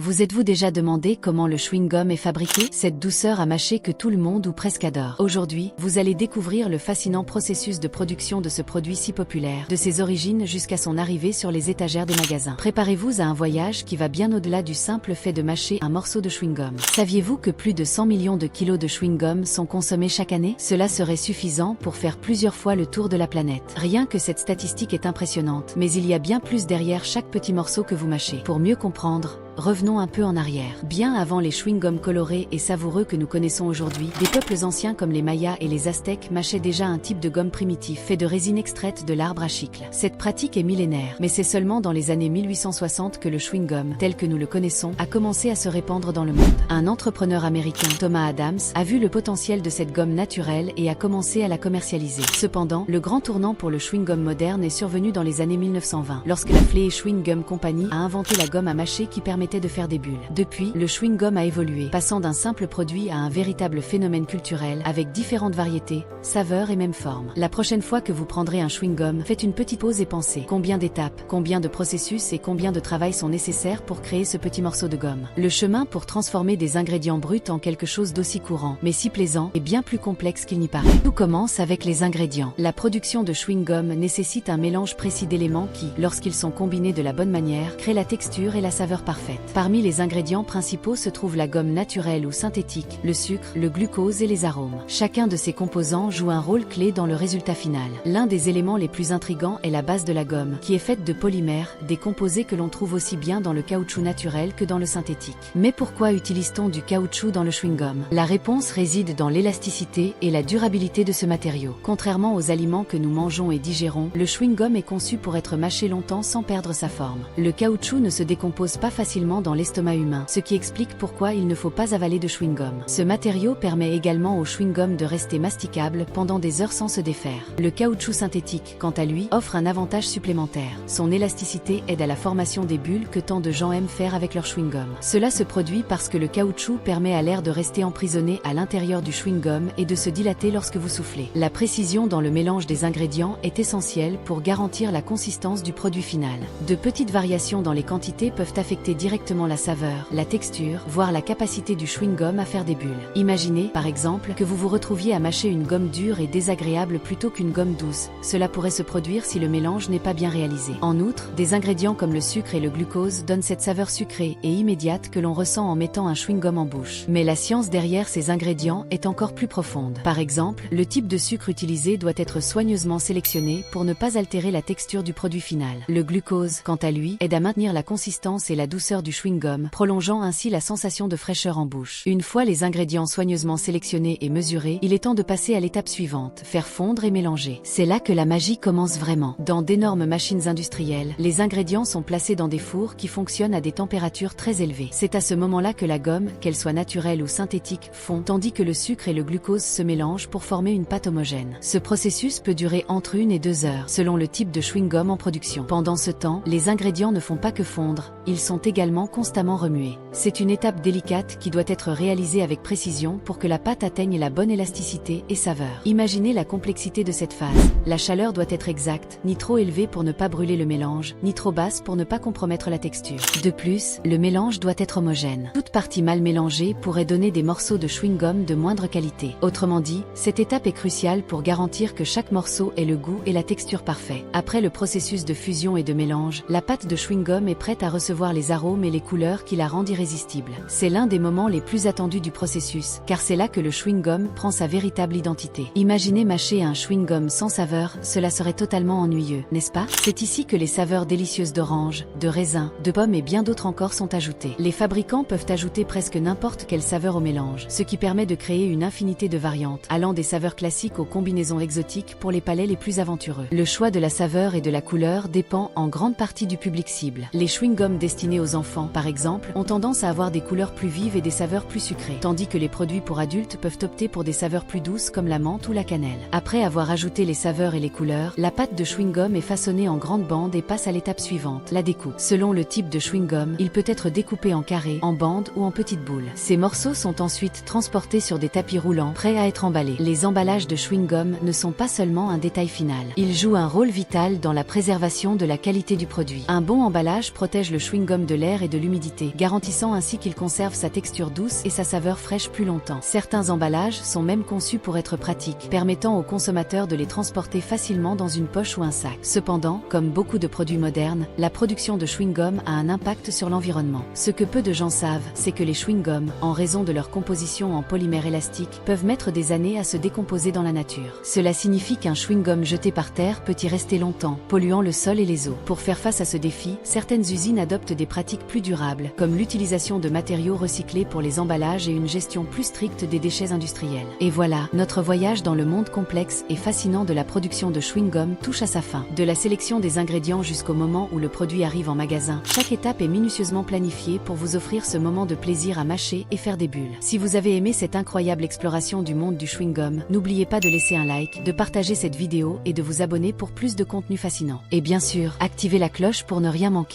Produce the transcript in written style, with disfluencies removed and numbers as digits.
Vous êtes-vous déjà demandé comment le chewing-gum est fabriqué? Cette douceur à mâcher que tout le monde ou presque adore. Aujourd'hui, vous allez découvrir le fascinant processus de production de ce produit si populaire, de ses origines jusqu'à son arrivée sur les étagères des magasins. Préparez-vous à un voyage qui va bien au-delà du simple fait de mâcher un morceau de chewing-gum. Saviez-vous que plus de 100 millions de kilos de chewing-gum sont consommés chaque année? Cela serait suffisant pour faire plusieurs fois le tour de la planète. Rien que cette statistique est impressionnante, mais il y a bien plus derrière chaque petit morceau que vous mâchez. Pour mieux comprendre, revenons un peu en arrière. Bien avant les chewing-gums colorés et savoureux que nous connaissons aujourd'hui, des peuples anciens comme les Mayas et les Aztèques mâchaient déjà un type de gomme primitif fait de résine extraite de l'arbre à chicle. Cette pratique est millénaire, mais c'est seulement dans les années 1860 que le chewing-gum, tel que nous le connaissons, a commencé à se répandre dans le monde. Un entrepreneur américain, Thomas Adams, a vu le potentiel de cette gomme naturelle et a commencé à la commercialiser. Cependant, le grand tournant pour le chewing-gum moderne est survenu dans les années 1920, lorsque la Flay Chewing Gum Company a inventé la gomme à mâcher qui permettait de faire des bulles. Depuis, le chewing-gum a évolué, passant d'un simple produit à un véritable phénomène culturel avec différentes variétés, saveurs et même formes. La prochaine fois que vous prendrez un chewing-gum, faites une petite pause et pensez. Combien d'étapes, combien de processus et combien de travail sont nécessaires pour créer ce petit morceau de gomme? Le chemin pour transformer des ingrédients bruts en quelque chose d'aussi courant, mais si plaisant, est bien plus complexe qu'il n'y paraît. Tout commence avec les ingrédients. La production de chewing-gum nécessite un mélange précis d'éléments qui, lorsqu'ils sont combinés de la bonne manière, créent la texture et la saveur parfaite. Parmi les ingrédients principaux se trouve la gomme naturelle ou synthétique, le sucre, le glucose et les arômes. Chacun de ces composants joue un rôle clé dans le résultat final. L'un des éléments les plus intrigants est la base de la gomme, qui est faite de polymères, des composés que l'on trouve aussi bien dans le caoutchouc naturel que dans le synthétique. Mais pourquoi utilise-t-on du caoutchouc dans le chewing-gum? La réponse réside dans l'élasticité et la durabilité de ce matériau. Contrairement aux aliments que nous mangeons et digérons, le chewing-gum est conçu pour être mâché longtemps sans perdre sa forme. Le caoutchouc ne se décompose pas facilement dans l'estomac humain, ce qui explique pourquoi il ne faut pas avaler de chewing-gum. Ce matériau permet également au chewing-gum de rester masticable pendant des heures sans se défaire. Le caoutchouc synthétique, quant à lui, offre un avantage supplémentaire. Son élasticité aide à la formation des bulles que tant de gens aiment faire avec leur chewing-gum. Cela se produit parce que le caoutchouc permet à l'air de rester emprisonné à l'intérieur du chewing-gum et de se dilater lorsque vous soufflez. La précision dans le mélange des ingrédients est essentielle pour garantir la consistance du produit final. De petites variations dans les quantités peuvent affecter directement la saveur, la texture, voire la capacité du chewing-gum à faire des bulles. Imaginez, par exemple, que vous vous retrouviez à mâcher une gomme dure et désagréable plutôt qu'une gomme douce. Cela pourrait se produire si le mélange n'est pas bien réalisé. En outre, des ingrédients comme le sucre et le glucose donnent cette saveur sucrée et immédiate que l'on ressent en mettant un chewing-gum en bouche. Mais la science derrière ces ingrédients est encore plus profonde. Par exemple, le type de sucre utilisé doit être soigneusement sélectionné pour ne pas altérer la texture du produit final. Le glucose, quant à lui, aide à maintenir la consistance et la douceur du chewing-gum, prolongeant ainsi la sensation de fraîcheur en bouche. Une fois les ingrédients soigneusement sélectionnés et mesurés, il est temps de passer à l'étape suivante, faire fondre et mélanger. C'est là que la magie commence vraiment. Dans d'énormes machines industrielles, les ingrédients sont placés dans des fours qui fonctionnent à des températures très élevées. C'est à ce moment-là que la gomme, qu'elle soit naturelle ou synthétique, fond, tandis que le sucre et le glucose se mélangent pour former une pâte homogène. Ce processus peut durer entre 1 et 2 heures, selon le type de chewing-gum en production. Pendant ce temps, les ingrédients ne font pas que fondre, ils sont également constamment remués. C'est une étape délicate qui doit être réalisée avec précision pour que la pâte atteigne la bonne élasticité et saveur. Imaginez la complexité de cette phase. La chaleur doit être exacte, ni trop élevée pour ne pas brûler le mélange, ni trop basse pour ne pas compromettre la texture. De plus, le mélange doit être homogène. Toute partie mal mélangée pourrait donner des morceaux de chewing-gum de moindre qualité. Autrement dit, cette étape est cruciale pour garantir que chaque morceau ait le goût et la texture parfaits. Après le processus de fusion et de mélange, la pâte de chewing-gum est prête à recevoir les arômes et les couleurs qui la rendent irrésistible. C'est l'un des moments les plus attendus du processus, car c'est là que le chewing-gum prend sa véritable identité. Imaginez mâcher un chewing-gum sans saveur, cela serait totalement ennuyeux, n'est-ce pas? C'est ici que les saveurs délicieuses d'orange, de raisin, de pomme et bien d'autres encore sont ajoutées. Les fabricants peuvent ajouter presque n'importe quelle saveur au mélange, ce qui permet de créer une infinité de variantes, allant des saveurs classiques aux combinaisons exotiques pour les palais les plus aventureux. Le choix de la saveur et de la couleur dépend en grande partie du public cible. Les chewing-gums destinés aux enfants, par exemple, ont tendance à avoir des couleurs plus vives et des saveurs plus sucrées, tandis que les produits pour adultes peuvent opter pour des saveurs plus douces comme la menthe ou la cannelle. Après avoir ajouté les saveurs et les couleurs, la pâte de chewing-gum est façonnée en grandes bandes et passe à l'étape suivante, la découpe. Selon le type de chewing-gum, il peut être découpé en carrés, en bandes ou en petites boules. Ces morceaux sont ensuite transportés sur des tapis roulants, prêts à être emballés. Les emballages de chewing-gum ne sont pas seulement un détail final. Ils jouent un rôle vital dans la préservation de la qualité du produit. Un bon emballage protège le chewing-gum de l'air l'air et de l'humidité, garantissant ainsi qu'il conserve sa texture douce et sa saveur fraîche plus longtemps. Certains emballages sont même conçus pour être pratiques, permettant aux consommateurs de les transporter facilement dans une poche ou un sac. Cependant, comme beaucoup de produits modernes, la production de chewing-gum a un impact sur l'environnement. Ce que peu de gens savent, c'est que les chewing-gums, en raison de leur composition en polymère élastique, peuvent mettre des années à se décomposer dans la nature. Cela signifie qu'un chewing-gum jeté par terre peut y rester longtemps, polluant le sol et les eaux. Pour faire face à ce défi, certaines usines adoptent des pratiques plus durables, comme l'utilisation de matériaux recyclés pour les emballages et une gestion plus stricte des déchets industriels. Et voilà, notre voyage dans le monde complexe et fascinant de la production de chewing-gum touche à sa fin. De la sélection des ingrédients jusqu'au moment où le produit arrive en magasin, chaque étape est minutieusement planifiée pour vous offrir ce moment de plaisir à mâcher et faire des bulles. Si vous avez aimé cette incroyable exploration du monde du chewing-gum, n'oubliez pas de laisser un like, de partager cette vidéo et de vous abonner pour plus de contenu fascinant. Et bien sûr, activez la cloche pour ne rien manquer.